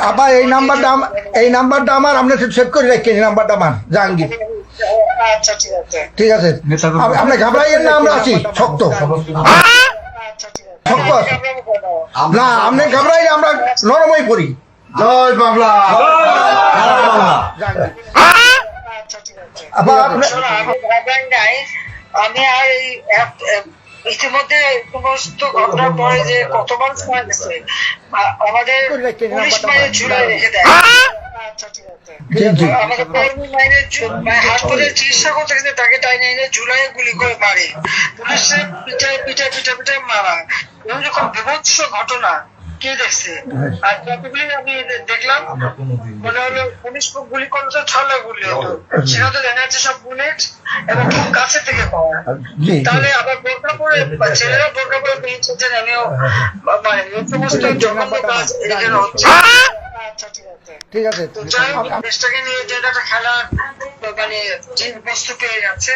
আপা এই নাম্বারটা আমার আপনি সেভ করে রাখেন। এই নাম্বারটা আমার জাহাঙ্গীর। আচ্ছা ঠিক আছে ঠিক আছে, আপনি ঘাবড়াইয়েন না, আমরা আছি শক্ত আচ্ছা ঠিক আছে শক্ত আছে। আমরা না আপনি ঘাবড়াইলে আমরা নরম হয়ে পড়ি। জয় বাংলা। জাহাঙ্গীর আচ্ছা ঠিক আছে আপা আপনি শোনো, আমি ঘাবড়াই নাই। আমি আর এই ইতিমধ্যে সমস্ত ঘটনার পরে যে কত মানুষ মারা গেছে আমাদের পুলিশ মাইনে ঝুলাই রেখে দেয়। আচ্ছা ঠিক আছে জি জি আমাদের কর্মী মাইনে হাসপাতালে চিকিৎসা করতে গেছে তাকে টাইনে এনে ঝুলাই গুলি করে মারে। পুলিশের পিটায় মারা, এরকম যখন বিভৎস ঘটনা কে দেখছে? আর যতগুলি আমি দেখলাম মনে হলো পুলিশ গুলি করলে তো ছলা গুলি হতো, সেটা তো দেখা যাচ্ছে সব বুলেট এবং খুব কাছে থেকে পাওয়া। জি তাহলে আবার বোরকা পরে ছেলেরা বোরকা পরে পেয়েছেন, আমিও মানে এই সমস্ত জঘন্য কাজ এখানে হচ্ছে। আচ্ছা ঠিক আছে ঠিক আছে। তো যাই হোক, দেশটাকে নিয়ে যে একটা খেলার মানে যে বস্তু পেয়ে যাচ্ছে,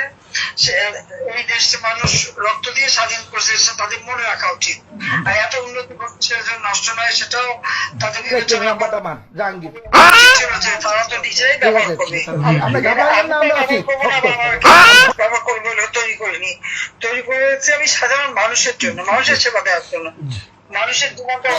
এই দেশে মানুষ রক্ত দিয়ে স্বাধীন করছে, সেটা তাদের মনে রাখা উচিত। আর এত উন্নতি করছে যেন নষ্ট নয়, সেটাও তাদের বিবেচনা নাম্বারটা আমার জাহাঙ্গীর। ছিল যে তারা তো নিজেই ব্যবহার করবে। আপনি ঘাবড়াইয়েন না, আমরা আছি ব্যবহার করবো বলে তৈরি করিনি, তৈরি করেছি আমি সাধারণ মানুষের জন্য, মানুষের সেবা দেওয়ার জন্য, মানুষের জীবনটা